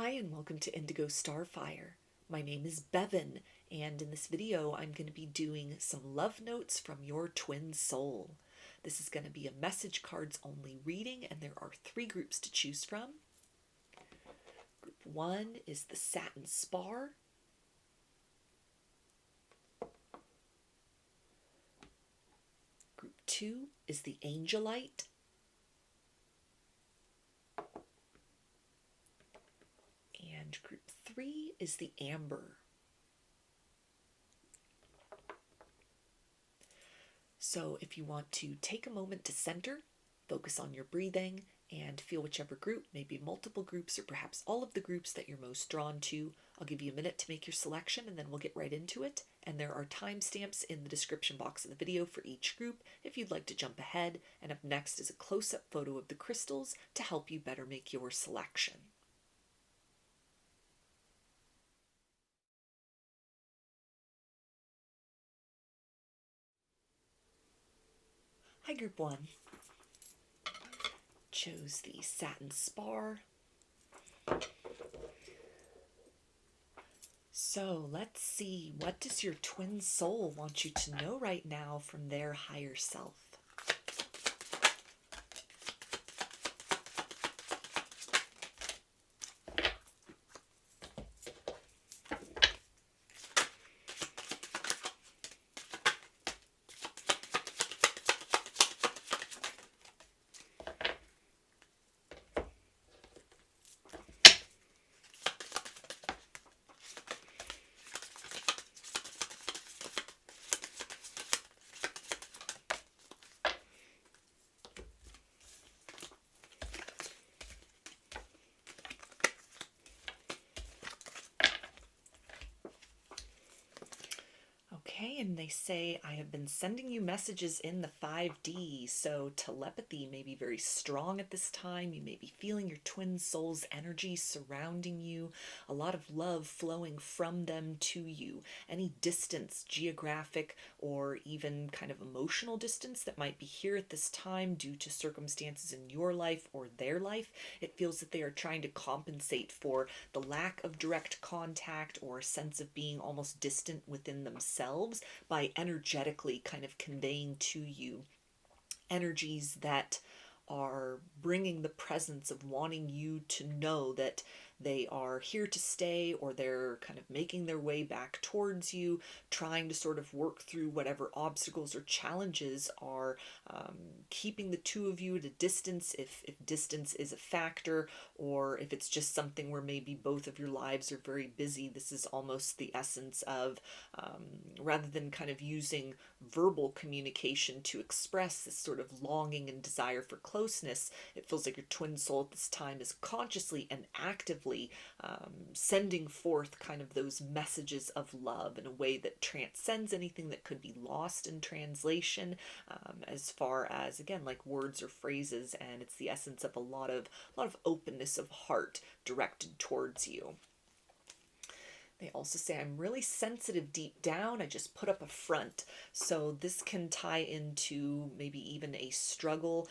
Hi and welcome to Indigo Starfire. My name is Bevin, and in this video I'm going to be doing some love notes from your twin soul. This is going to be a message cards only reading, and there are 3 groups to choose from. Group 1 is the Satin Spar. Group 2 is the Angelite. And group 3 is the Amber. So if you want to take a moment to center, focus on your breathing, and feel whichever group, maybe multiple groups or perhaps all of the groups that you're most drawn to, I'll give you a minute to make your selection and then we'll get right into it. And there are timestamps in the description box of the video for each group if you'd like to jump ahead. And up next is a close-up photo of the crystals to help you better make your selection. Hi, Group 1. Chose the Satin Spar. So let's see, what does your twin soul want you to know right now from their higher self? Okay, and they say, I have been sending you messages in the 5D, so telepathy may be very strong at this time. You may be feeling your twin soul's energy surrounding you, a lot of love flowing from them to you. Any distance, geographic or even kind of emotional distance that might be here at this time due to circumstances in your life or their life, it feels that they are trying to compensate for the lack of direct contact or a sense of being almost distant within themselves by energetically kind of conveying to you energies that are bringing the presence of wanting you to know that they are here to stay, or they're kind of making their way back towards you, trying to sort of work through whatever obstacles or challenges are keeping the two of you at a distance, if distance is a factor, or if it's just something where maybe both of your lives are very busy. This is almost the essence of, rather than kind of using verbal communication to express this sort of longing and desire for closeness, it feels like your twin soul at this time is consciously and actively sending forth kind of those messages of love in a way that transcends anything that could be lost in translation, as far as, again, like words or phrases, and it's the essence of a lot of openness of heart directed towards you. They also say, I'm really sensitive deep down. I just put up a front. So this can tie into maybe even a struggle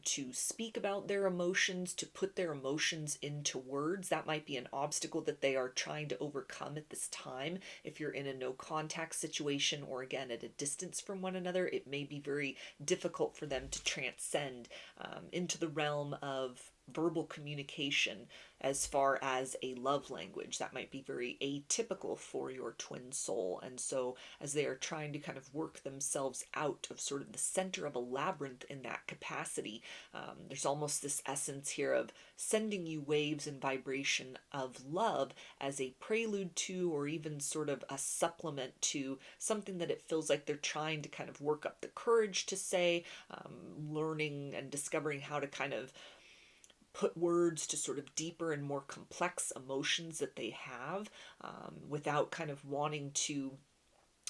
to speak about their emotions, to put their emotions into words. That might be an obstacle that they are trying to overcome at this time. If you're in a no contact situation, or again, at a distance from one another, it may be very difficult for them to transcend into the realm of verbal communication as far as a love language. That might be very atypical for your twin soul. And so as they are trying to kind of work themselves out of sort of the center of a labyrinth in that capacity, there's almost this essence here of sending you waves and vibration of love as a prelude to, or even sort of a supplement to, something that it feels like they're trying to kind of work up the courage to say, learning and discovering how to kind of put words to sort of deeper and more complex emotions that they have, without kind of wanting to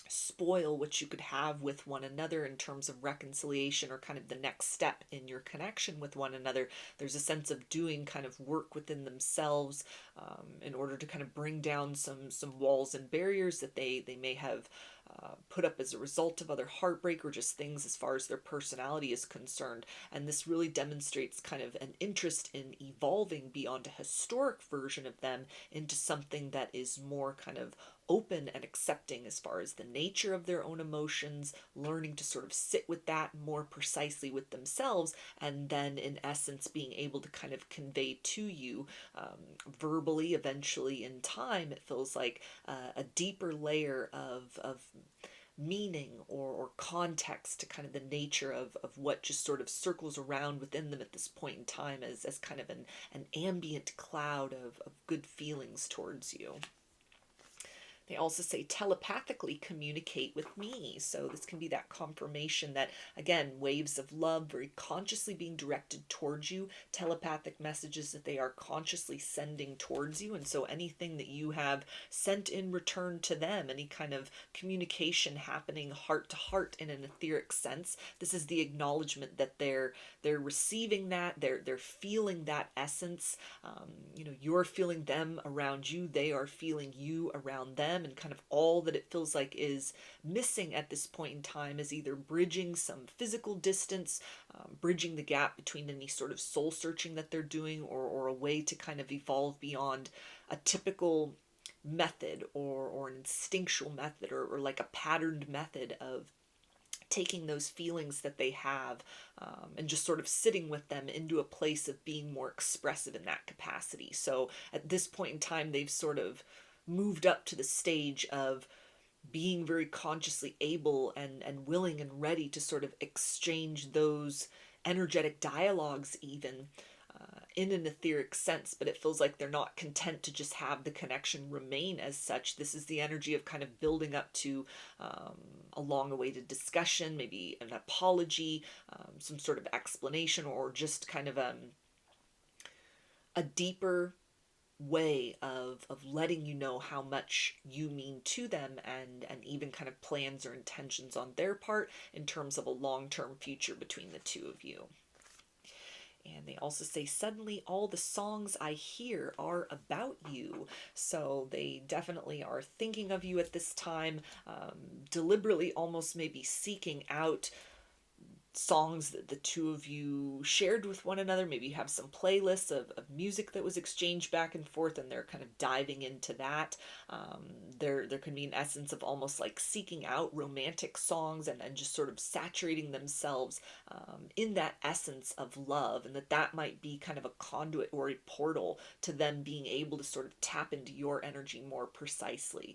spoil what you could have with one another in terms of reconciliation or kind of the next step in your connection with one another. There's a sense of doing kind of work within themselves in order to kind of bring down some walls and barriers that they may have put up as a result of other heartbreak or just things as far as their personality is concerned. And this really demonstrates kind of an interest in evolving beyond a historic version of them into something that is more kind of open and accepting as far as the nature of their own emotions, learning to sort of sit with that more precisely with themselves, and then in essence being able to kind of convey to you verbally, eventually in time, it feels like a deeper layer of meaning or context to kind of the nature of what just sort of circles around within them at this point in time as kind of an ambient cloud of good feelings towards you. They also say telepathically communicate with me. So this can be that confirmation that, again, waves of love very consciously being directed towards you, telepathic messages that they are consciously sending towards you. And so anything that you have sent in return to them, any kind of communication happening heart to heart in an etheric sense, this is the acknowledgement that they're receiving that, they're feeling that essence. You're feeling them around you, they are feeling you around them. And kind of all that it feels like is missing at this point in time is either bridging some physical distance, bridging the gap between any sort of soul searching that they're doing, or a way to kind of evolve beyond a typical method or an instinctual method or like a patterned method of taking those feelings that they have and just sort of sitting with them into a place of being more expressive in that capacity. So at this point in time, they've sort of moved up to the stage of being very consciously able and willing and ready to sort of exchange those energetic dialogues even in an etheric sense, but it feels like they're not content to just have the connection remain as such. This is the energy of kind of building up to a long-awaited discussion, maybe an apology, some sort of explanation, or just kind of a deeper way of letting you know how much you mean to them, and even kind of plans or intentions on their part in terms of a long-term future between the two of you. And they also say, suddenly all the songs I hear are about you. So they definitely are thinking of you at this time, deliberately almost maybe seeking out songs that the two of you shared with one another. Maybe you have some playlists of music that was exchanged back and forth, and they're kind of diving into that. There can be an essence of almost like seeking out romantic songs and just sort of saturating themselves in that essence of love, and that might be kind of a conduit or a portal to them being able to sort of tap into your energy more precisely,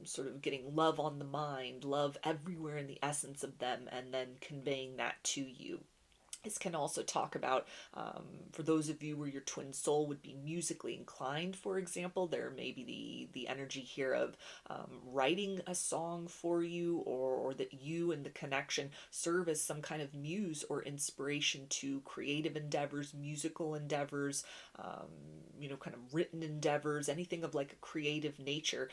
sort of getting love on the mind, love everywhere in the essence of them, and then conveying that to you. This can also talk about, for those of you where your twin soul would be musically inclined, for example, there may be the energy here of writing a song for you, or that you and the connection serve as some kind of muse or inspiration to creative endeavors, musical endeavors, kind of written endeavors, anything of like a creative nature.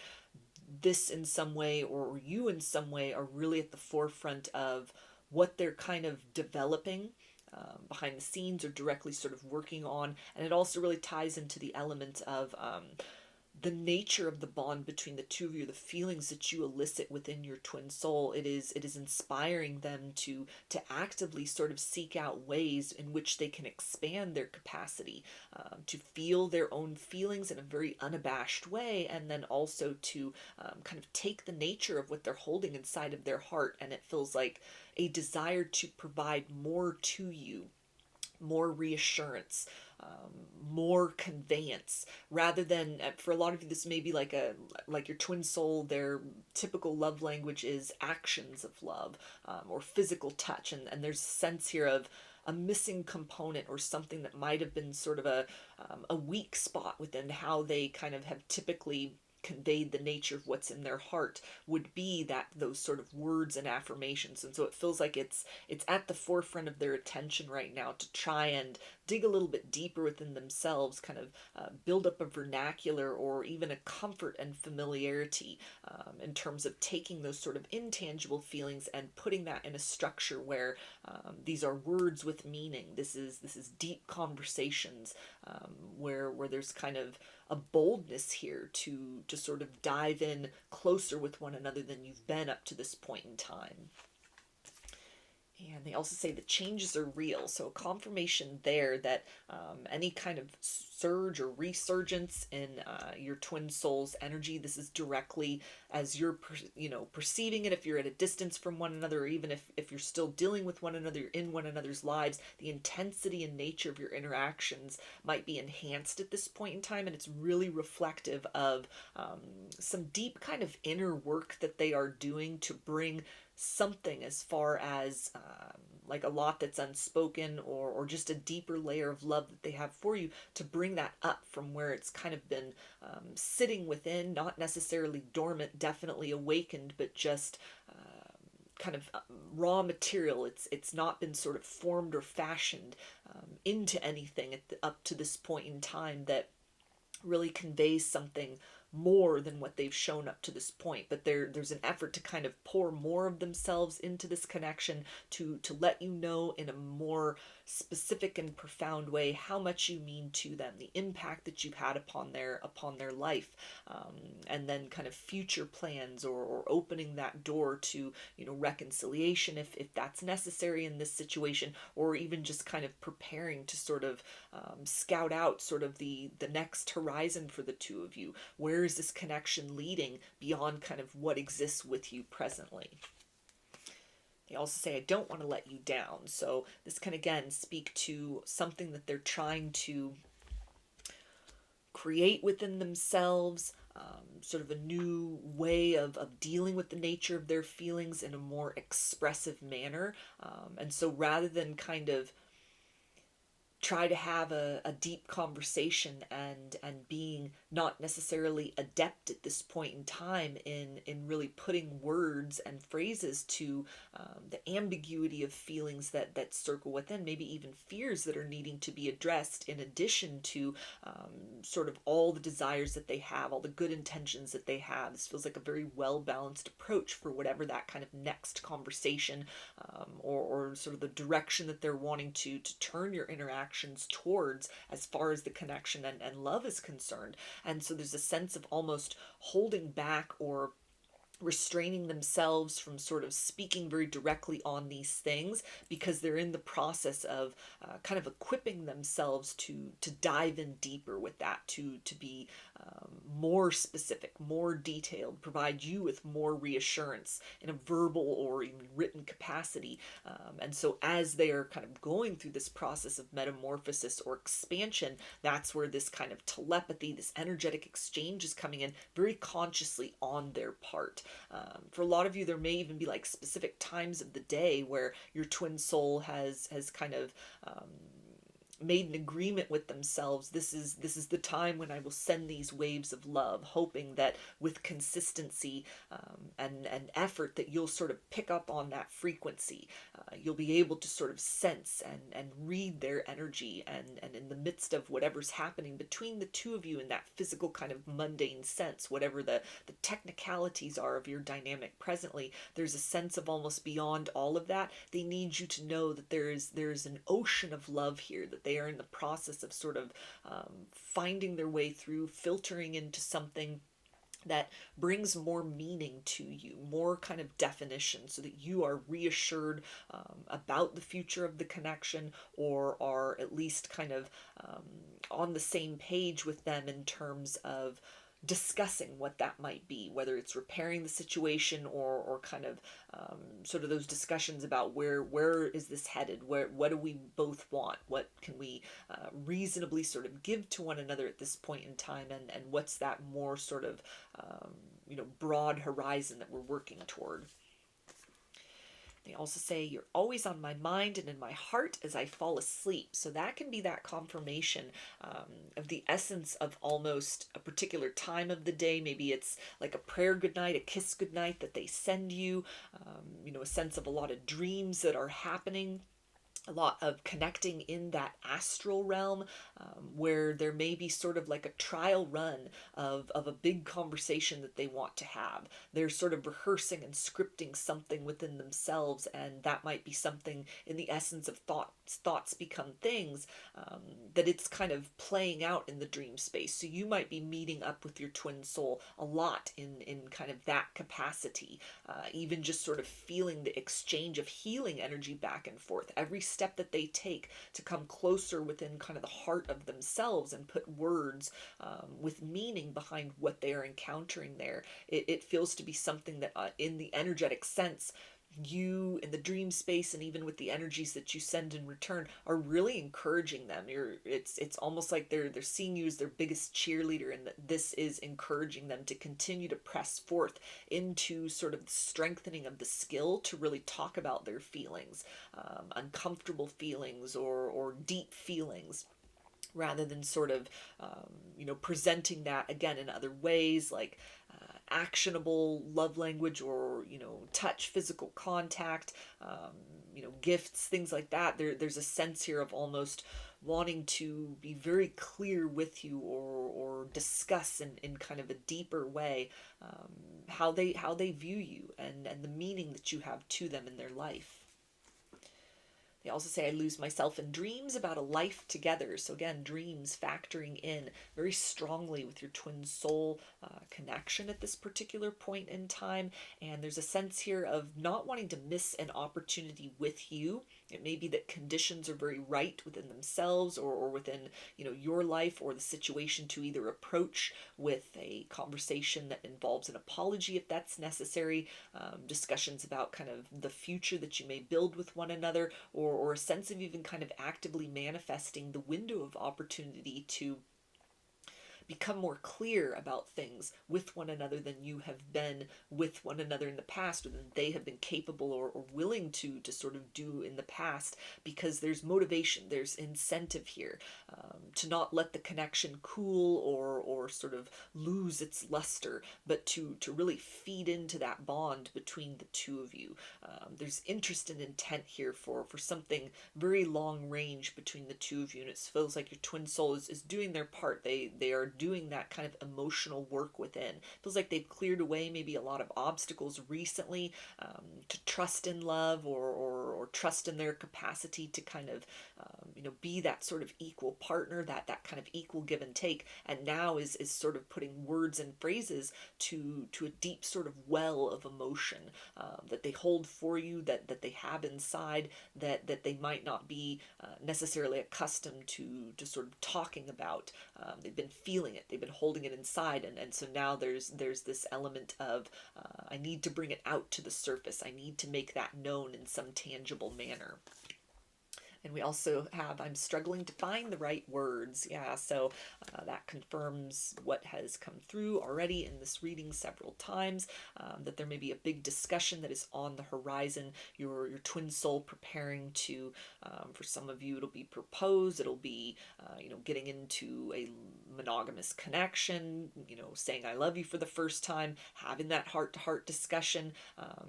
This in some way, or you in some way, are really at the forefront of what they're kind of developing behind the scenes or directly sort of working on. And it also really ties into the element of the nature of the bond between the two of you, the feelings that you elicit within your twin soul. It is inspiring them to actively sort of seek out ways in which they can expand their capacity to feel their own feelings in a very unabashed way, and then also to kind of take the nature of what they're holding inside of their heart, and it feels like a desire to provide more to you, more reassurance, more conveyance, rather than, for a lot of you, this may be like your twin soul, their typical love language is actions of love, or physical touch, and there's a sense here of a missing component or something that might have been sort of a weak spot within how they kind of have typically conveyed the nature of what's in their heart, would be that those sort of words and affirmations. And so it feels like it's at the forefront of their attention right now to try and dig a little bit deeper within themselves, kind of build up a vernacular or even a comfort and familiarity in terms of taking those sort of intangible feelings and putting that in a structure where these are words with meaning. This is deep conversations where there's kind of a boldness here to to sort of dive in closer with one another than you've been up to this point in time. And they also say the changes are real. So a confirmation there that any kind of surge or resurgence in your twin soul's energy, this is directly as you're, perceiving it. If you're at a distance from one another, or even if you're still dealing with one another in one another's lives, the intensity and nature of your interactions might be enhanced at this point in time. And it's really reflective of some deep kind of inner work that they are doing to bring something as far as like a lot that's unspoken, or just a deeper layer of love that they have for you, to bring that up from where it's kind of been sitting within, not necessarily dormant, definitely awakened, but just kind of raw material. It's not been sort of formed or fashioned into anything up to this point in time that really conveys something more than what they've shown up to this point. But there's an effort to kind of pour more of themselves into this connection to let you know in a more specific and profound way how much you mean to them, the impact that you've had upon their life, and then kind of future plans, or opening that door to reconciliation if that's necessary in this situation, or even just kind of preparing to sort of scout out sort of the next horizon for the two of you. Where is this connection leading beyond kind of what exists with you presently? They also say, I don't want to let you down. So this can again speak to something that they're trying to create within themselves, sort of a new way of dealing with the nature of their feelings in a more expressive manner. And so rather than kind of try to have a deep conversation and being not necessarily adept at this point in time in really putting words and phrases to the ambiguity of feelings that circle within, maybe even fears that are needing to be addressed, in addition to sort of all the desires that they have, all the good intentions that they have. This feels like a very well-balanced approach for whatever that kind of next conversation or sort of the direction that they're wanting to turn your interactions towards as far as the connection and love is concerned. And so there's a sense of almost holding back or restraining themselves from sort of speaking very directly on these things, because they're in the process of kind of equipping themselves to dive in deeper with that, to be more specific, more detailed, provide you with more reassurance in a verbal or even written capacity. And so as they are kind of going through this process of metamorphosis or expansion, that's where this kind of telepathy, this energetic exchange is coming in very consciously on their part. For a lot of you, there may even be like specific times of the day where your twin soul has kind of made an agreement with themselves. This is the time when I will send these waves of love, hoping that with consistency and effort that you'll sort of pick up on that frequency. You'll be able to sort of sense and read their energy, and in the midst of whatever's happening between the two of you in that physical kind of mundane sense, whatever the technicalities are of your dynamic presently, there's a sense of almost beyond all of that. They need you to know that there is an ocean of love here, that they are in the process of sort of finding their way through, filtering into something that brings more meaning to you, more kind of definition, so that you are reassured about the future of the connection, or are at least kind of on the same page with them in terms of discussing what that might be, whether it's repairing the situation or kind of sort of those discussions about where is this headed, what do we both want, what can we reasonably sort of give to one another at this point in time, and what's that more sort of broad horizon that we're working toward. They also say, you're always on my mind and in my heart as I fall asleep. So that can be that confirmation of the essence of almost a particular time of the day. Maybe it's like a prayer goodnight, a kiss goodnight that they send you, a sense of a lot of dreams that are happening, a lot of connecting in that astral realm, where there may be sort of like a trial run of a big conversation that they want to have. They're sort of rehearsing and scripting something within themselves, and that might be something in the essence of thoughts become things, that it's kind of playing out in the dream space. So you might be meeting up with your twin soul a lot in kind of that capacity, even just sort of feeling the exchange of healing energy back and forth. Every step that they take to come closer within kind of the heart of themselves and put words with meaning behind what they are encountering there, it feels to be something that in the energetic sense, you in the dream space and even with the energies that you send in return are really encouraging them. It's almost like they're seeing you as their biggest cheerleader, and that this is encouraging them to continue to press forth into sort of the strengthening of the skill to really talk about their feelings, uncomfortable feelings or deep feelings, rather than sort of presenting that again in other ways, like actionable love language, or touch, physical contact, gifts, things like that. There's a sense here of almost wanting to be very clear with you, or discuss in kind of a deeper way how they view you, and the meaning that you have to them in their life. They also say, I lose myself in dreams about a life together. So again, dreams factoring in very strongly with your twin soul connection at this particular point in time. And there's a sense here of not wanting to miss an opportunity with you. It may be that conditions are very right within themselves, or within your life or the situation, to either approach with a conversation that involves an apology if that's necessary, discussions about kind of the future that you may build with one another, or a sense of even kind of actively manifesting the window of opportunity to become more clear about things with one another than you have been with one another in the past, or than they have been capable or willing to sort of do in the past, because there's motivation, there's incentive here to not let the connection cool or sort of lose its luster, but to really feed into that bond between the two of you. There's interest and intent here for something very long range between the two of you, and it feels like your twin soul is doing their part. They are doing that kind of emotional work within. It feels like they've cleared away maybe a lot of obstacles recently, to trust in love, or trust in their capacity to kind of be that sort of equal partner, that kind of equal give and take, and now is sort of putting words and phrases to a deep sort of well of emotion that they hold for you, that they have inside, that they might not be necessarily accustomed to sort of talking about. They've been feeling it, they've been holding it inside, and so now there's this element of I need to bring it out to the surface. I need to make that known in some tangible manner. And we also have, I'm struggling to find the right words. Yeah, so that confirms what has come through already in this reading several times, that there may be a big discussion that is on the horizon. Your twin soul preparing to, for some of you, it'll be propose, it'll be, getting into a monogamous connection, saying I love you for the first time, having that heart-to-heart discussion,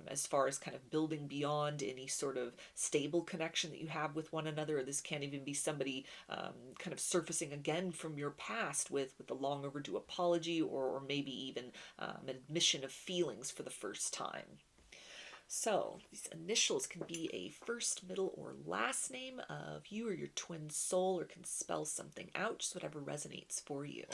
as far as kind of building beyond any sort of stable connection that you have with one another. Or this can't even be somebody kind of surfacing again from your past with a long overdue apology, or maybe even an admission of feelings for the first time. So these initials can be a first, middle, or last name of you or your twin soul, or can spell something out, just whatever resonates for you.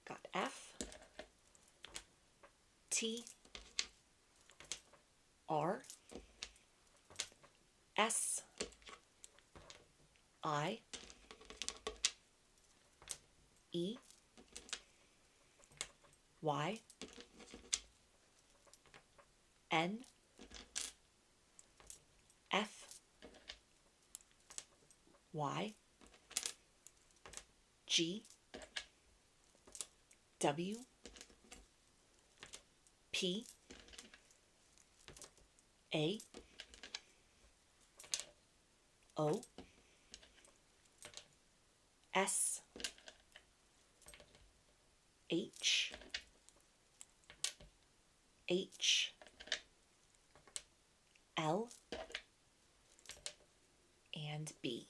Got F, T, R, S, I, E, Y, N, F, Y, G, W, P, A, O, S, H, L, and be.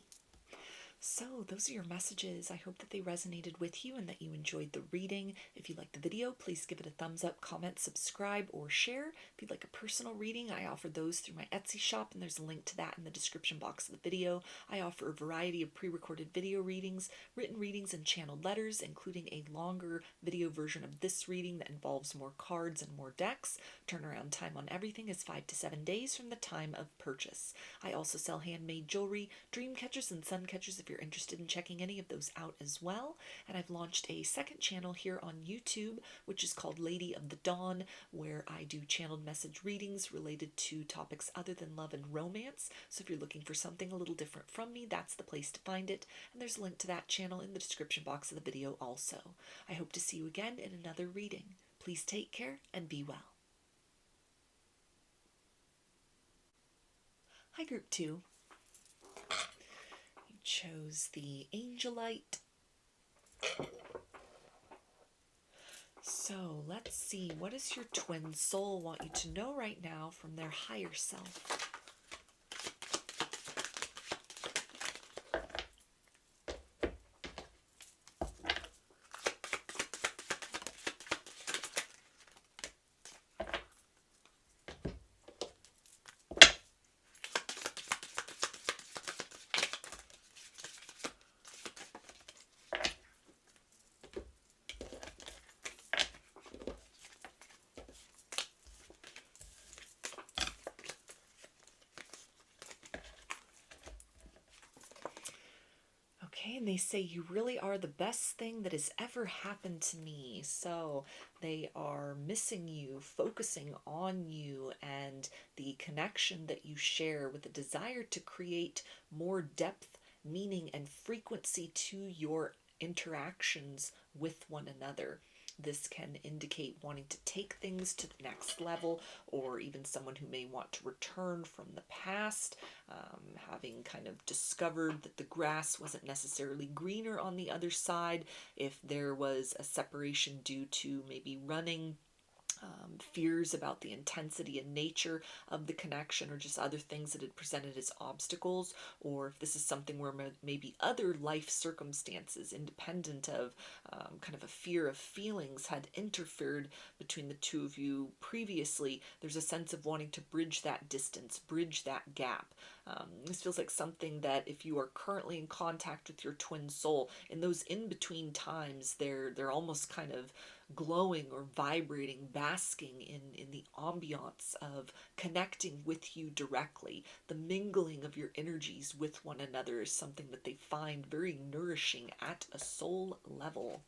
So those are your messages. I hope that they resonated with you and that you enjoyed the reading. If you liked the video, please give it a thumbs up, comment, subscribe, or share. If you'd like a personal reading, I offer those through my Etsy shop, and there's a link to that in the description box of the video. I offer a variety of pre-recorded video readings, written readings, and channeled letters, including a longer video version of this reading that involves more cards and more decks. Turnaround time on everything is 5 to 7 days from the time of purchase. I also sell handmade jewelry, dream catchers, and sun catchers if you're interested in checking any of those out as well. And I've launched a second channel here on YouTube, which is called Lady of the Dawn, where I do channeled message readings related to topics other than love and romance. So if you're looking for something a little different from me, that's the place to find it. And there's a link to that channel in the description box of the video also. I hope to see you again in another reading. Please take care and be well. Hi, Group 2. Chose the Angelite. So let's see, what does your twin soul want you to know right now from their higher self? Okay, and they say you really are the best thing that has ever happened to me. So they are missing you, focusing on you and the connection that you share, with a desire to create more depth, meaning, and frequency to your interactions with one another. This can indicate wanting to take things to the next level, or even someone who may want to return from the past, having kind of discovered that the grass wasn't necessarily greener on the other side, if there was a separation due to maybe running, fears about the intensity and nature of the connection, or just other things that had presented as obstacles, or if this is something where maybe other life circumstances, independent of kind of a fear of feelings, had interfered between the two of you previously. There's a sense of wanting to bridge that distance, bridge that gap. This feels like something that if you are currently in contact with your twin soul, in those in-between times, they're almost kind of glowing or vibrating, basking in the ambiance of connecting with you directly. The mingling of your energies with one another is something that they find very nourishing at a soul level.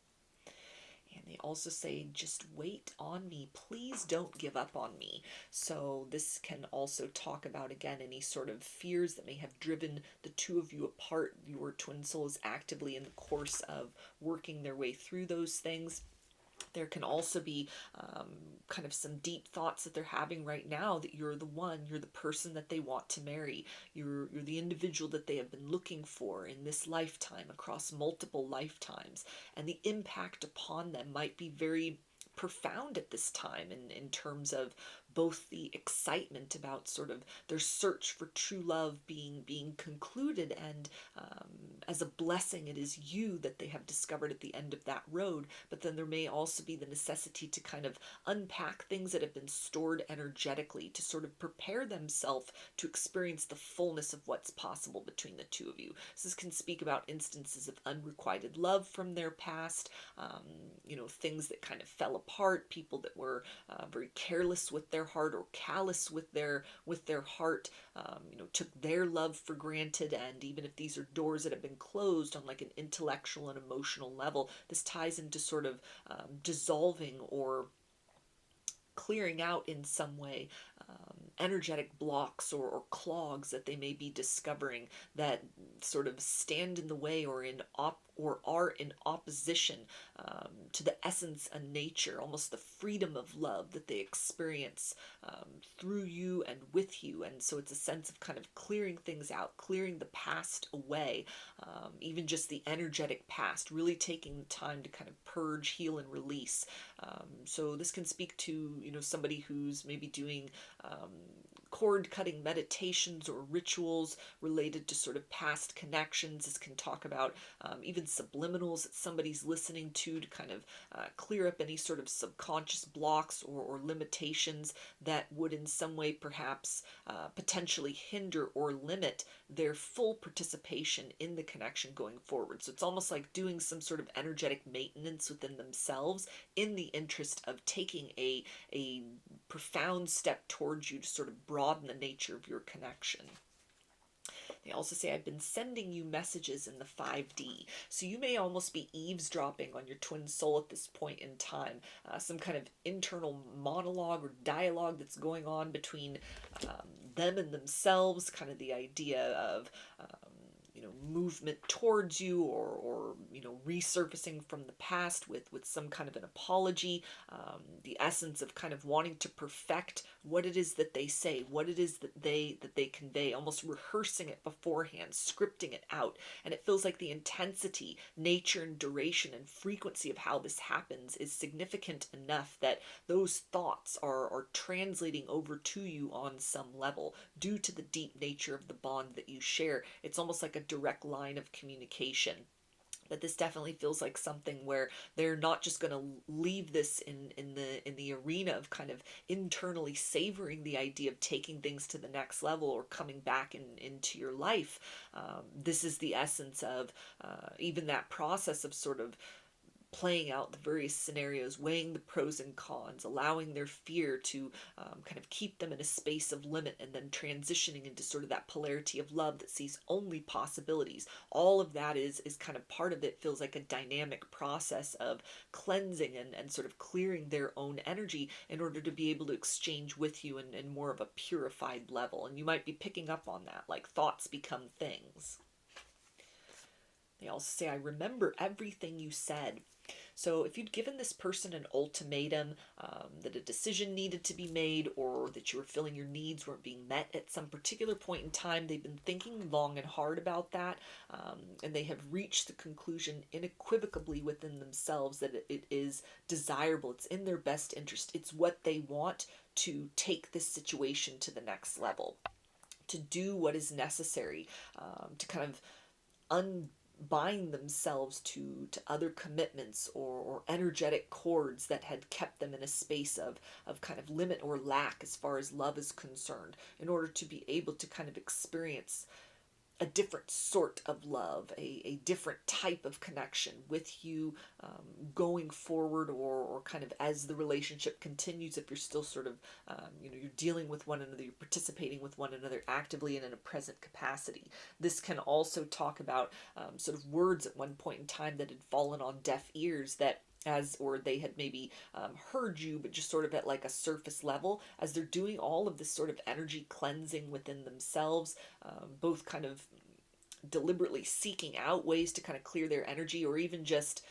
And they also say, just wait on me. Please don't give up on me. So this can also talk about, again, any sort of fears that may have driven the two of you apart. Your twin soul is actively in the course of working their way through those things. There can also be kind of some deep thoughts that they're having right now, that you're the one, you're the person that they want to marry. You're the individual that they have been looking for in this lifetime, across multiple lifetimes. And the impact upon them might be very profound at this time, in terms of both the excitement about sort of their search for true love being concluded, and as a blessing, it is you that they have discovered at the end of that road. But then there may also be the necessity to kind of unpack things that have been stored energetically, to sort of prepare themselves to experience the fullness of what's possible between the two of you. So this can speak about instances of unrequited love from their past, things that kind of fell apart, people that were very careless with their heart, or callous with their heart, took their love for granted. And even if these are doors that have been closed on like an intellectual and emotional level, this ties into sort of dissolving or clearing out in some way energetic blocks or clogs that they may be discovering, that sort of stand in the way, or are in opposition to the essence and nature, almost the freedom of love that they experience through you and with you. And so it's a sense of kind of clearing things out, clearing the past away, even just the energetic past, really taking the time to kind of purge, heal, and release. So this can speak to, somebody who's maybe doing cord cutting meditations or rituals related to sort of past connections. This can talk about even subliminals that somebody's listening to kind of clear up any sort of subconscious blocks or limitations that would in some way perhaps potentially hinder or limit their full participation in the connection going forward. So it's almost like doing some sort of energetic maintenance within themselves in the interest of taking a profound step towards you to sort of broaden the nature of your connection. They also say, I've been sending you messages in the 5D. So you may almost be eavesdropping on your twin soul at this point in time. Some kind of internal monologue or dialogue that's going on between them and themselves, kind of the idea of movement towards you, or resurfacing from the past with some kind of an apology, the essence of kind of wanting to perfect what it is that they say, what it is that they convey, almost rehearsing it beforehand, scripting it out. And it feels like the intensity, nature, and duration and frequency of how this happens is significant enough that those thoughts are translating over to you on some level due to the deep nature of the bond that you share. It's almost like a direct line of communication. But this definitely feels like something where they're not just going to leave this in the arena of kind of internally savoring the idea of taking things to the next level or coming back into your life. This is the essence of even that process of sort of playing out the various scenarios, weighing the pros and cons, allowing their fear to kind of keep them in a space of limit, and then transitioning into sort of that polarity of love that sees only possibilities. All of that is kind of part of it. Feels like a dynamic process of cleansing and sort of clearing their own energy in order to be able to exchange with you in more of a purified level. And you might be picking up on that, like thoughts become things. They also say, I remember everything you said. So if you'd given this person an ultimatum, that a decision needed to be made, or that you were feeling your needs weren't being met at some particular point in time, they've been thinking long and hard about that, and they have reached the conclusion unequivocally within themselves that it is desirable, it's in their best interest, it's what they want to take this situation to the next level, to do what is necessary, to kind of unbind themselves to other commitments or energetic cords that had kept them in a space of kind of limit or lack as far as love is concerned, in order to be able to kind of experience a different sort of love, a different type of connection with you going forward, or kind of as the relationship continues, if you're still sort of, you're dealing with one another, you're participating with one another actively and in a present capacity. This can also talk about sort of words at one point in time that had fallen on deaf ears, that or they had maybe heard you, but just sort of at like a surface level, as they're doing all of this sort of energy cleansing within themselves, both kind of deliberately seeking out ways to kind of clear their energy, or even just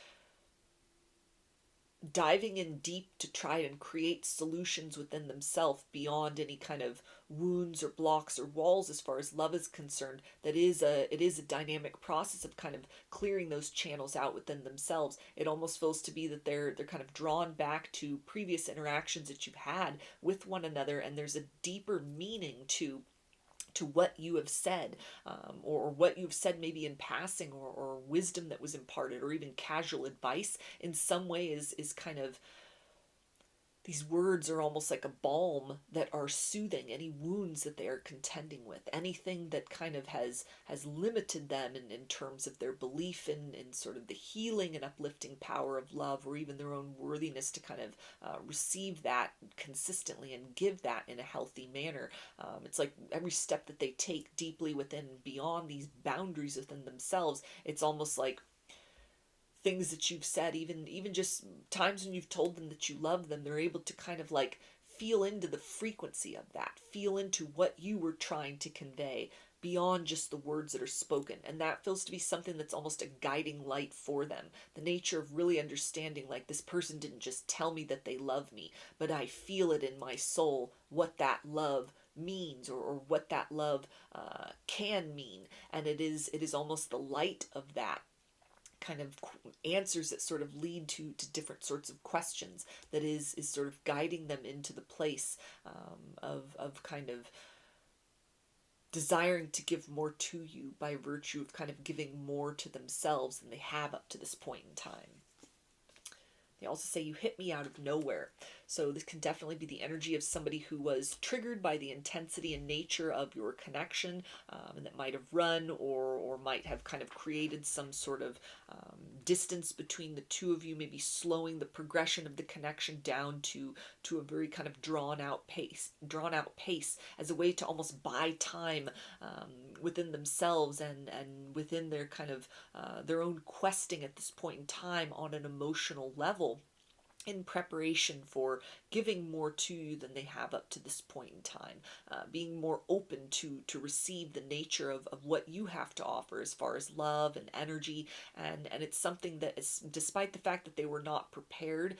diving in deep to try and create solutions within themselves beyond any kind of wounds or blocks or walls as far as love is concerned. It is a dynamic process of kind of clearing those channels out within themselves. It almost feels to be that they're kind of drawn back to previous interactions that you've had with one another, and there's a deeper meaning to what you have said, or what you've said maybe in passing, or wisdom that was imparted, or even casual advice in some way is kind of, these words are almost like a balm that are soothing any wounds that they are contending with, anything that kind of has limited them in terms of their belief in sort of the healing and uplifting power of love, or even their own worthiness to kind of receive that consistently and give that in a healthy manner. It's like every step that they take deeply within, beyond these boundaries within themselves, it's almost like things that you've said, even just times when you've told them that you love them, they're able to kind of like feel into the frequency of that, feel into what you were trying to convey beyond just the words that are spoken. And that feels to be something that's almost a guiding light for them. The nature of really understanding, like, this person didn't just tell me that they love me, but I feel it in my soul what that love means, or what that love can mean. And it is almost the light of that kind of answers that sort of lead to different sorts of questions, that is sort of guiding them into the place of kind of desiring to give more to you by virtue of kind of giving more to themselves than they have up to this point in time. They also say you hit me out of nowhere. So this can definitely be the energy of somebody who was triggered by the intensity and nature of your connection, and that might have run or might have kind of created some sort of distance between the two of you, maybe slowing the progression of the connection down to a very kind of drawn out pace as a way to almost buy time within themselves and within their kind of their own questing at this point in time on an emotional level, in preparation for giving more to you than they have up to this point in time, being more open to receive the nature of what you have to offer as far as love and energy, and it's something that is, despite the fact that they were not prepared,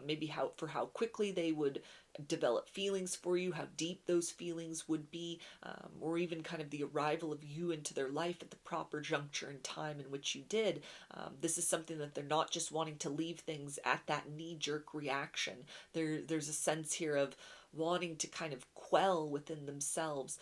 maybe how quickly they would develop feelings for you, how deep those feelings would be, or even kind of the arrival of you into their life at the proper juncture and time in which you did. This is something that they're not just wanting to leave things at that knee-jerk reaction. There's a sense here of wanting to kind of quell within themselves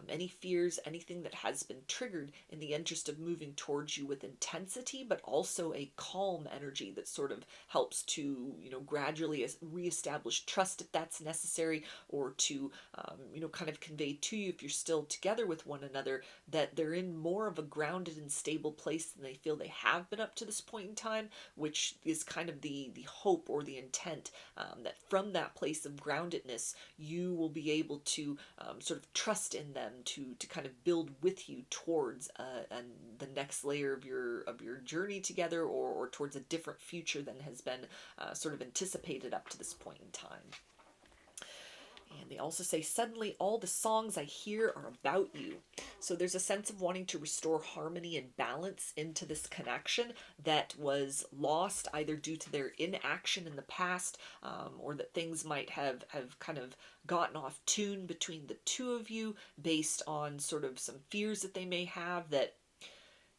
any fears, anything that has been triggered, in the interest of moving towards you with intensity, but also a calm energy that sort of helps to, gradually reestablish trust if that's necessary, or to, kind of convey to you, if you're still together with one another, that they're in more of a grounded and stable place than they feel they have been up to this point in time, which is kind of the hope or the intent, that from that place of groundedness, you will be able to sort of trust in them to kind of build with you towards the next layer of your journey together, or towards a different future than has been sort of anticipated up to this point in time. And they also say, suddenly all the songs I hear are about you. So there's a sense of wanting to restore harmony and balance into this connection that was lost either due to their inaction in the past, or that things might have kind of gotten off tune between the two of you based on sort of some fears that they may have, that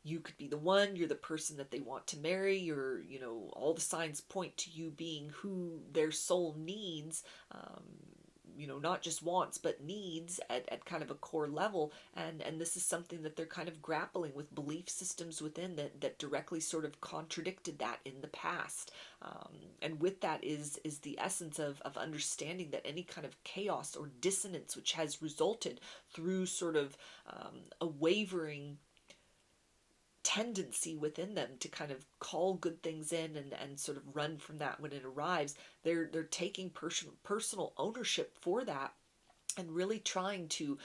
you could be the one, you're the person that they want to marry, you're, all the signs point to you being who their soul needs, not just wants, but needs at kind of a core level. And this is something that they're kind of grappling with, belief systems within that directly sort of contradicted that in the past. And with that is the essence of understanding that any kind of chaos or dissonance which has resulted through sort of a wavering tendency within them to kind of call good things in and sort of run from that when it arrives, they're taking personal ownership for that, and really trying to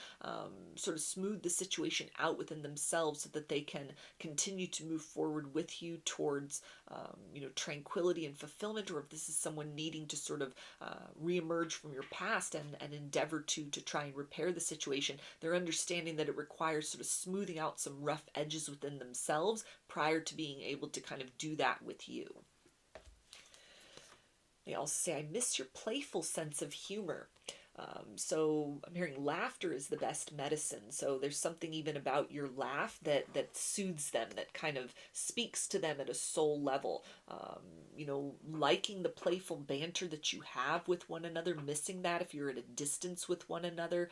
sort of smooth the situation out within themselves so that they can continue to move forward with you towards tranquility and fulfillment, or if this is someone needing to sort of reemerge from your past and endeavor to try and repair the situation, they're understanding that it requires sort of smoothing out some rough edges within themselves prior to being able to kind of do that with you. They also say, I miss your playful sense of humor. So I'm hearing laughter is the best medicine. So there's something even about your laugh that soothes them, that kind of speaks to them at a soul level. Liking the playful banter that you have with one another, missing that if you're at a distance with one another.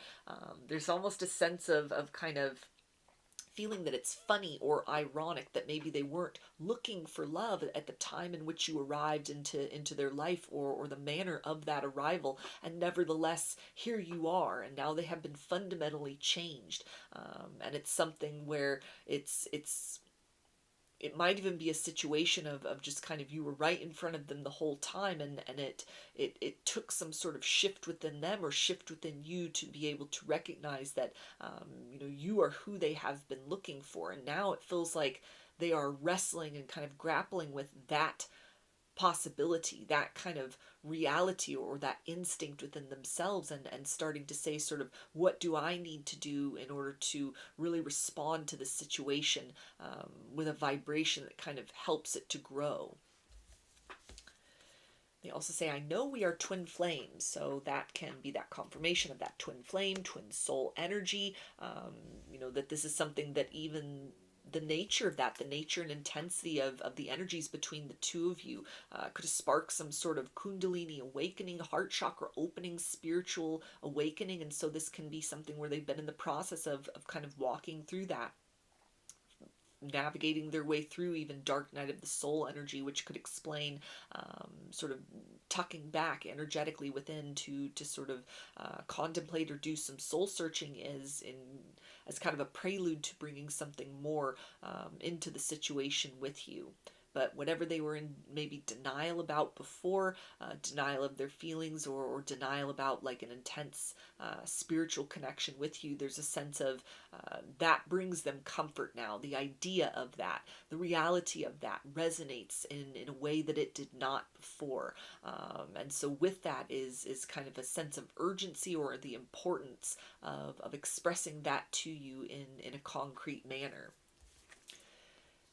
There's almost a sense of kind of feeling that it's funny or ironic that maybe they weren't looking for love at the time in which you arrived into their life, or the manner of that arrival, and nevertheless here you are, and now they have been fundamentally changed, and it's something where it might even be a situation of just kind of, you were right in front of them the whole time, and it took some sort of shift within them or shift within you to be able to recognize that you are who they have been looking for, and now it feels like they are wrestling and kind of grappling with that possibility, that kind of reality, or that instinct within themselves, and starting to say sort of, what do I need to do in order to really respond to the situation with a vibration that kind of helps it to grow. They also say, I know we are twin flames, so that can be that confirmation of that twin flame, twin soul energy, that this is something that even the nature of that, the nature and intensity of the energies between the two of you. Could have sparked some sort of kundalini awakening, heart chakra opening, spiritual awakening. And so this can be something where they've been in the process of kind of walking through that, navigating their way through even dark night of the soul energy, which could explain sort of tucking back energetically within to sort of contemplate or do some soul searching as kind of a prelude to bringing something more into the situation with you. But whatever they were in maybe denial about before, denial of their feelings, or denial about like an intense spiritual connection with you, there's a sense of that brings them comfort now. The idea of that, the reality of that resonates in a way that it did not before. And so with that is kind of a sense of urgency, or the importance of expressing that to you in a concrete manner.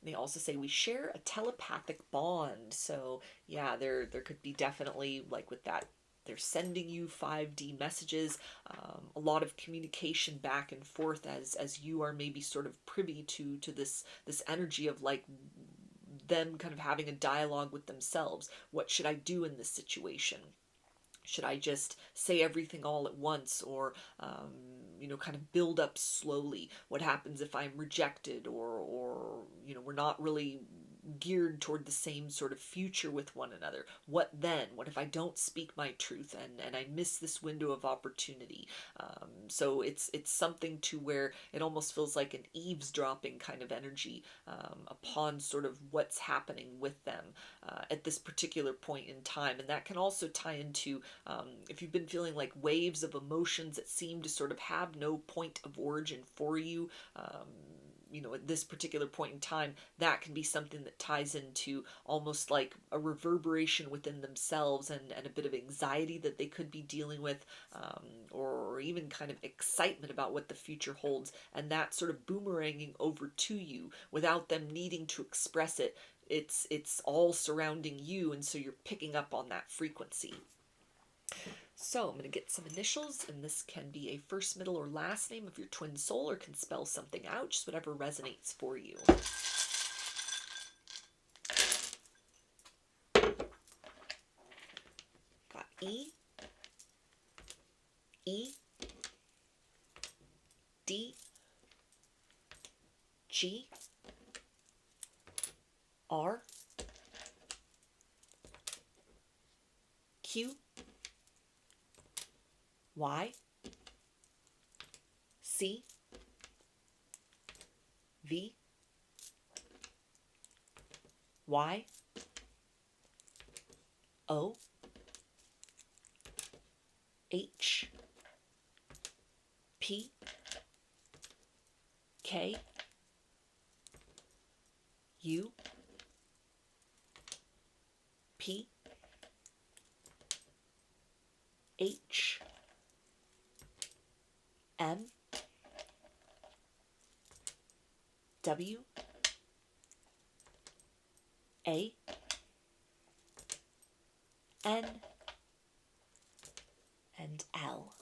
They also say we share a telepathic bond. So yeah, there could be definitely, like with that, they're sending you 5D messages, a lot of communication back and forth as you are maybe sort of privy to this energy of like them kind of having a dialogue with themselves. What should I do in this situation? Should I just say everything all at once, or kind of build up slowly? What happens if I'm rejected, or we're not really geared toward the same sort of future with one another? What then? What if I don't speak my truth and I miss this window of opportunity? So it's something to where it almost feels like an eavesdropping kind of energy upon sort of what's happening with them at this particular point in time. And that can also tie into if you've been feeling like waves of emotions that seem to sort of have no point of origin for you, at this particular point in time, that can be something that ties into almost like a reverberation within themselves, and a bit of anxiety that they could be dealing with, or even kind of excitement about what the future holds, and that sort of boomeranging over to you without them needing to express it. It's all surrounding you, and so you're picking up on that frequency. So I'm going to get some initials, and this can be a first, middle, or last name of your twin soul, or can spell something out, just whatever resonates for you. Got E, E, D, G, R, Q, Y, C, V, Y, O, H, P, K, U, P, H, M, W, A, N, and L.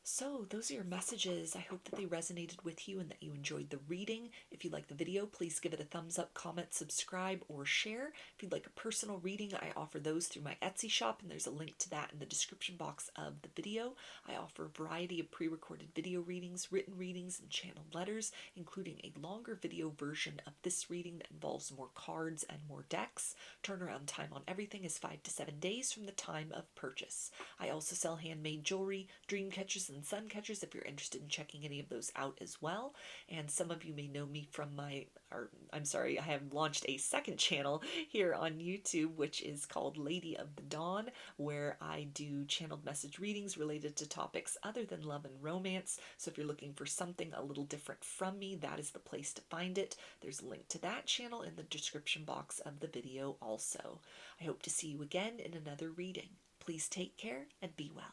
So those are your messages. I hope that they resonated with you and that you enjoyed the reading. If you like the video, please give it a thumbs up, comment, subscribe, or share. If you'd like a personal reading, I offer those through my Etsy shop, and there's a link to that in the description box of the video. I offer a variety of pre-recorded video readings, written readings, and channeled letters, including a longer video version of this reading that involves more cards and more decks. Turnaround time on everything is 5 to 7 days from the time of purchase. I also sell handmade jewelry, dream catchers, and sun catchers if you're interested in checking any of those out as well. And some of you may know me from I have launched a second channel here on YouTube, which is called Lady of the Dawn, where I do channeled message readings related to topics other than love and romance. So if you're looking for something a little different from me, that is the place to find it. There's a link to that channel in the description box of the video also. I hope to see you again in another reading. Please take care and be well.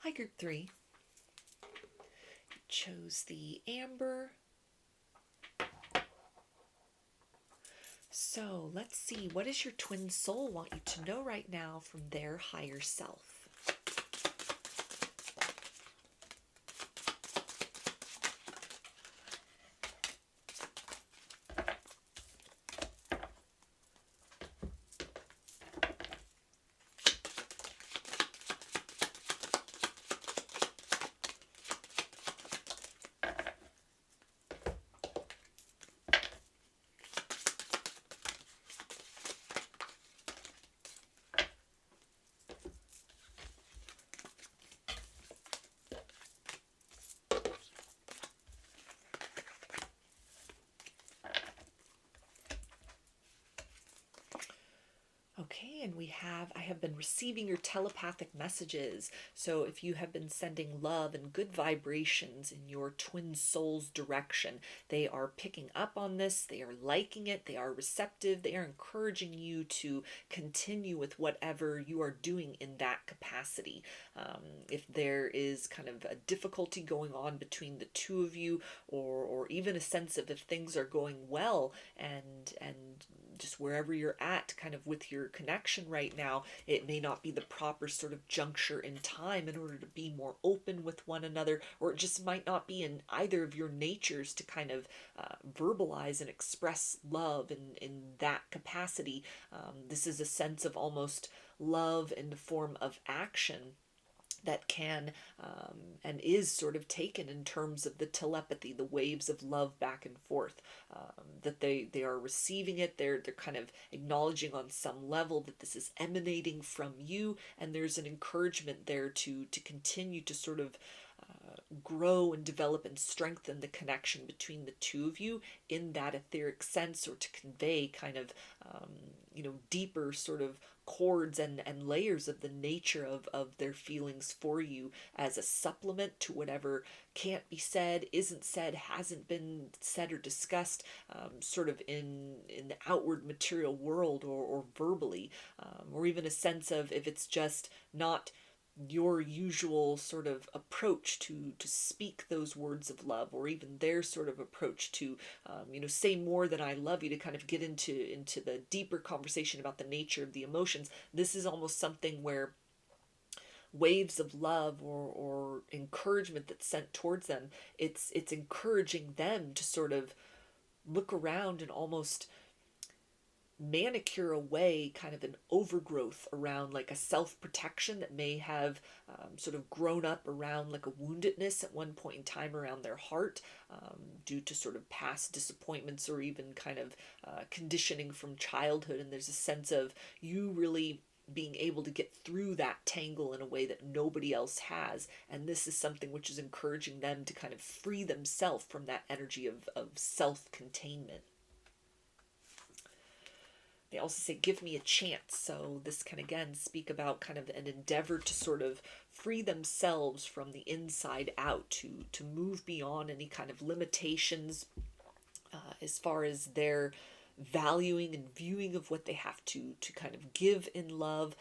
Hi, Group 3. You chose the amber. So let's see, what does your twin soul want you to know right now from their higher self? and I have been receiving your telepathic messages. So if you have been sending love and good vibrations in your twin soul's direction, they are picking up on this, they are liking it, they are receptive, they are encouraging you to continue with whatever you are doing in that capacity. If there is kind of a difficulty going on between the two of you, or even a sense of if things are going well, and just wherever you're at kind of with your connection right now, it may not be the proper sort of juncture in time in order to be more open with one another, or it just might not be in either of your natures to kind of verbalize and express love in that capacity. This is a sense of almost love in the form of action that can and is sort of taken in terms of the telepathy, the waves of love back and forth, that they are receiving it, they're kind of acknowledging on some level that this is emanating from you, and there's an encouragement there to continue to sort of grow and develop and strengthen the connection between the two of you in that etheric sense, or to convey kind of deeper sort of chords and layers of the nature of their feelings for you as a supplement to whatever can't be said, isn't said, hasn't been said or discussed, sort of in the outward material world, or verbally, or even a sense of if it's just not your usual sort of approach to speak those words of love, or even their sort of approach to say more than I love you, to kind of get into the deeper conversation about the nature of the emotions. This is almost something where waves of love or encouragement that's sent towards them, it's encouraging them to sort of look around and almost manicure away kind of an overgrowth around like a self-protection that may have sort of grown up around like a woundedness at one point in time around their heart, due to sort of past disappointments, or even kind of conditioning from childhood. And there's a sense of you really being able to get through that tangle in a way that nobody else has, and this is something which is encouraging them to kind of free themselves from that energy of self-containment. They also say, give me a chance. So this can again speak about kind of an endeavor to sort of free themselves from the inside out, to move beyond any kind of limitations as far as their valuing and viewing of what they have to kind of give in love,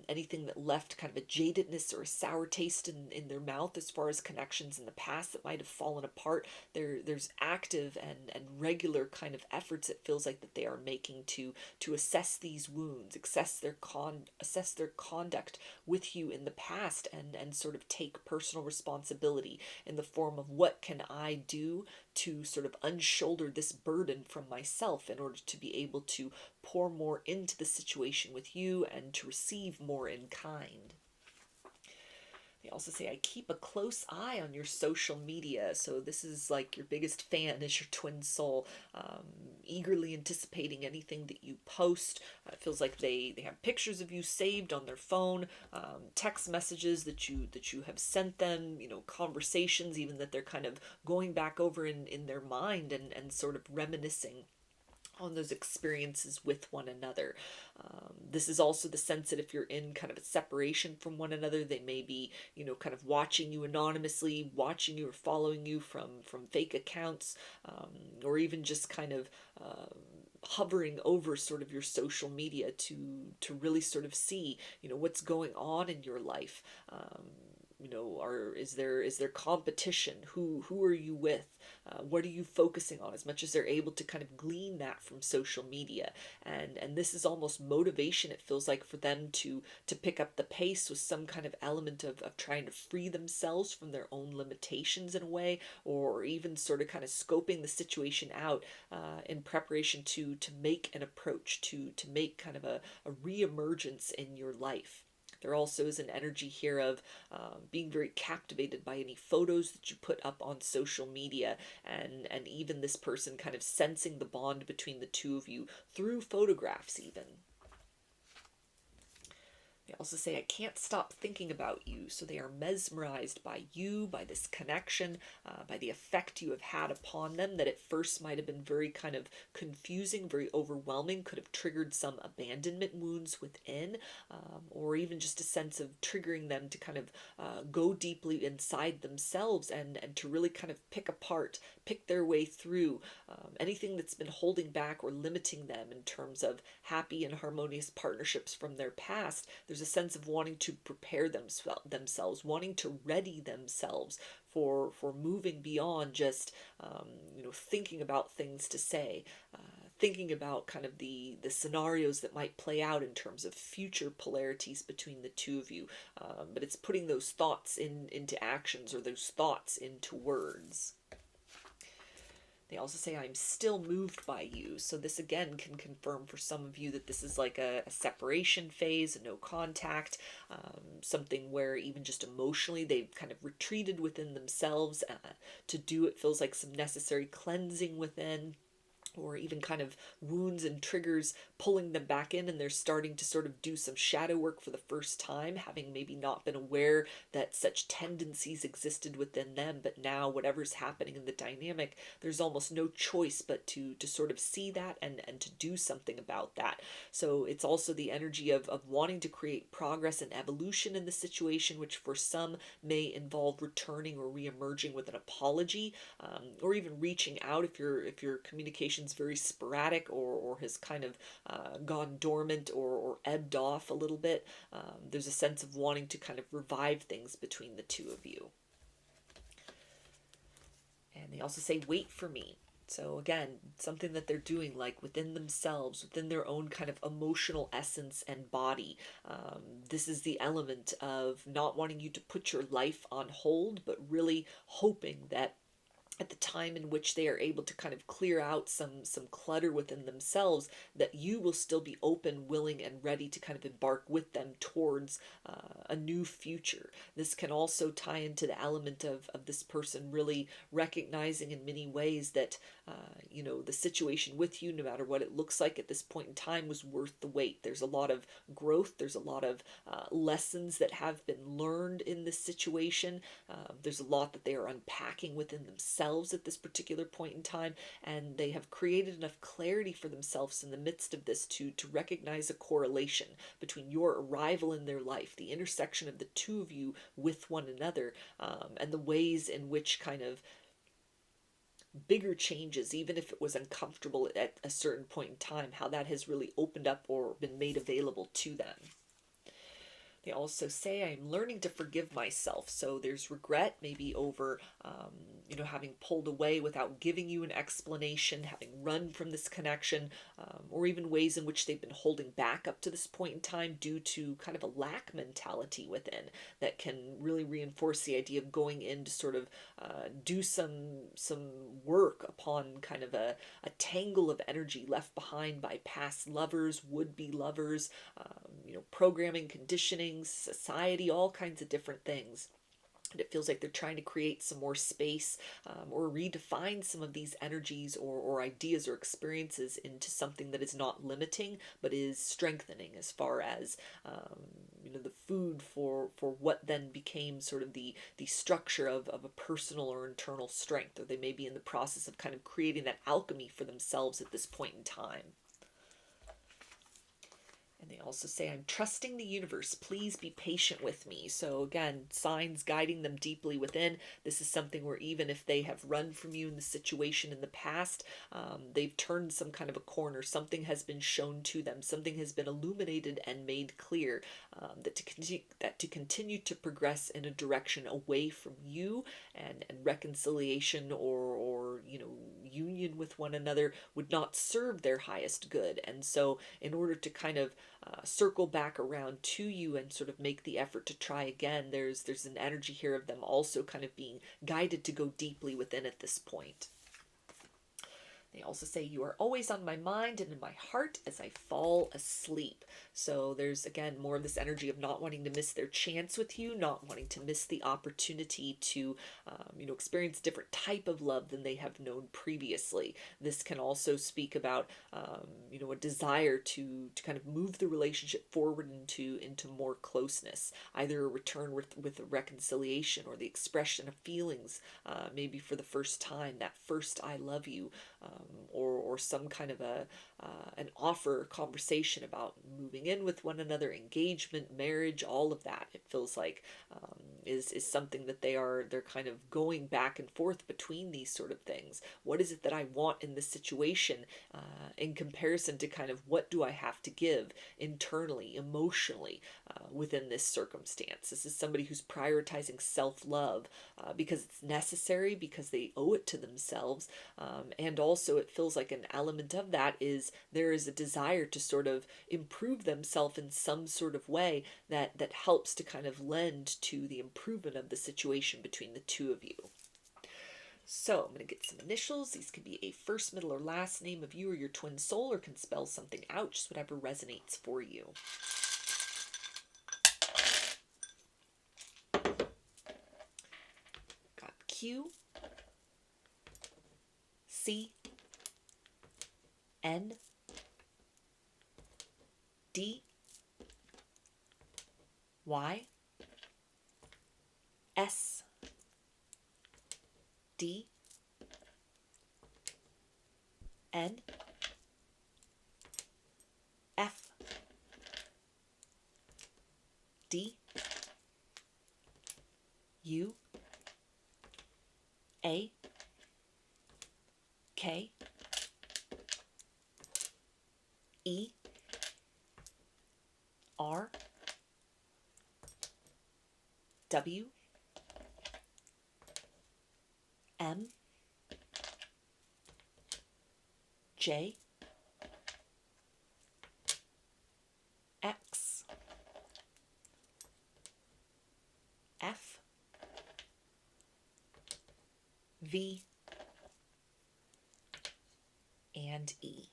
anything that left kind of a jadedness or a sour taste in their mouth as far as connections in the past that might have fallen apart. There's active and regular kind of efforts, it feels like, that they are making to assess these wounds, assess their conduct with you in the past, and sort of take personal responsibility in the form of what can I do to sort of unshoulder this burden from myself in order to be able to pour more into the situation with you and to receive more in kind. They also say, I keep a close eye on your social media. So this is like your biggest fan is your twin soul, eagerly anticipating anything that you post. It feels like they have pictures of you saved on their phone, text messages that you have sent them, conversations even that they're kind of going back over in their mind, and sort of reminiscing on those experiences with one another. This is also the sense that if you're in kind of a separation from one another, they may be, kind of watching you anonymously, watching you or following you from fake accounts, or even just kind of hovering over sort of your social media to really sort of see, what's going on in your life. Is there competition? Who are you with? What are you focusing on? As much as they're able to kind of glean that from social media, and this is almost motivation. It feels like for them to pick up the pace with some kind of element of trying to free themselves from their own limitations in a way, or even sort of kind of scoping the situation out in preparation to make an approach to make kind of a reemergence in your life. There also is an energy here of being very captivated by any photos that you put up on social media, and even this person kind of sensing the bond between the two of you through photographs even. They also say, I can't stop thinking about you. So they are mesmerized by you, by this connection, by the effect you have had upon them that at first might have been very kind of confusing, very overwhelming, could have triggered some abandonment wounds within, or even just a sense of triggering them to kind of go deeply inside themselves and to really kind of pick their way through anything that's been holding back or limiting them in terms of happy and harmonious partnerships from their past. There's a sense of wanting to prepare themselves, wanting to ready themselves for moving beyond just thinking about things to say, thinking about kind of the scenarios that might play out in terms of future polarities between the two of you. But it's putting those thoughts into actions, or those thoughts into words. They also say, I'm still moved by you. So this again can confirm for some of you that this is like a separation phase, a no contact, something where even just emotionally they've kind of retreated within themselves. To do it feels like some necessary cleansing within, or even kind of wounds and triggers pulling them back in, and they're starting to sort of do some shadow work for the first time, having maybe not been aware that such tendencies existed within them. But now whatever's happening in the dynamic, there's almost no choice but to sort of see that and to do something about that. So it's also the energy of wanting to create progress and evolution in the situation, which for some may involve returning or re-emerging with an apology, or even reaching out if your communication very sporadic or has kind of gone dormant or ebbed off a little bit. There's a sense of wanting to kind of revive things between the two of you. And they also say, wait for me. So again, something that they're doing like within themselves, within their own kind of emotional essence and body. This is the element of not wanting you to put your life on hold, but really hoping that at the time in which they are able to kind of clear out some clutter within themselves, that you will still be open, willing, and ready to kind of embark with them towards a new future. This can also tie into the element of this person really recognizing in many ways that the situation with you, no matter what it looks like at this point in time, was worth the wait. There's a lot of growth. There's a lot of lessons that have been learned in this situation. There's a lot that they are unpacking within themselves at this particular point in time, and they have created enough clarity for themselves in the midst of this to recognize a correlation between your arrival in their life, the intersection of the two of you with one another, and the ways in which kind of bigger changes, even if it was uncomfortable at a certain point in time, how that has really opened up or been made available to them. They also say, I'm learning to forgive myself. So there's regret maybe over, having pulled away without giving you an explanation, having run from this connection, or even ways in which they've been holding back up to this point in time due to kind of a lack mentality within that can really reinforce the idea of going in to sort of do some work upon kind of a tangle of energy left behind by past lovers, would-be lovers, programming, conditioning, society, all kinds of different things. And it feels like they're trying to create some more space, or redefine some of these energies or ideas or experiences into something that is not limiting, but is strengthening as far as, the food for what then became sort of the structure of a personal or internal strength. Or they may be in the process of kind of creating that alchemy for themselves at this point in time. And they also say, I'm trusting the universe. Please be patient with me. So again, signs guiding them deeply within. This is something where even if they have run from you in the situation in the past, they've turned some kind of a corner. Something has been shown to them. Something has been illuminated and made clear, that to continue to progress in a direction away from you and reconciliation or union with one another would not serve their highest good. And so in order to kind of circle back around to you and sort of make the effort to try again, there's an energy here of them also kind of being guided to go deeply within at this point. They also say, you are always on my mind and in my heart as I fall asleep. So there's, again, more of this energy of not wanting to miss their chance with you, not wanting to miss the opportunity to, experience a different type of love than they have known previously. This can also speak about, a desire to kind of move the relationship forward into more closeness, either a return with a reconciliation or the expression of feelings, maybe for the first time, that first I love you, or some kind of an offer conversation about moving in with one another, engagement, marriage, all of that. It feels like is something that they're kind of going back and forth between these sort of things. What is it that I want in this situation, in comparison to kind of what do I have to give internally, emotionally, within this circumstance? This is somebody who's prioritizing self-love because it's necessary, because they owe it to themselves, and also it feels like an element of that is there is a desire to sort of improve themselves in some sort of way that helps to kind of lend to the improvement of the situation between the two of you. So I'm going to get some initials. These can be a first, middle, or last name of you or your twin soul, or can spell something out, just whatever resonates for you. Got Q, C, N, D, Y, S, D, N, F, D, U, A, K, E, R, W, M, J, X, F, V, and E.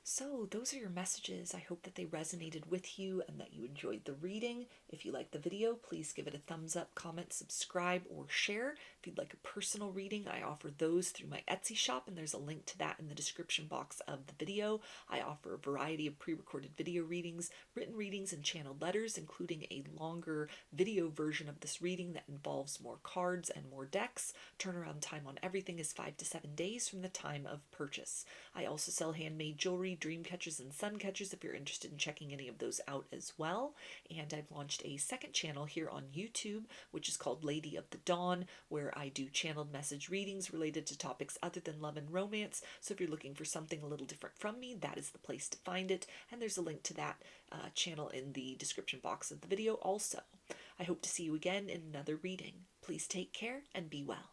So those are your messages. I hope that they resonated with you and that you enjoyed the reading. If you liked the video, please give it a thumbs up, comment, subscribe, or share. If you'd like a personal reading, I offer those through my Etsy shop, and there's a link to that in the description box of the video. I offer a variety of pre-recorded video readings, written readings, and channeled letters, including a longer video version of this reading that involves more cards and more decks. Turnaround time on everything is 5 to 7 days from the time of purchase. I also sell handmade jewelry, dream catchers, and sun catchers if you're interested in checking any of those out as well. And I've launched a second channel here on YouTube, which is called Lady of the Dawn, where I do channeled message readings related to topics other than love and romance. So if you're looking for something a little different from me, that is the place to find it. And there's a link to that channel in the description box of the video also. I hope to see you again in another reading. Please take care and be well.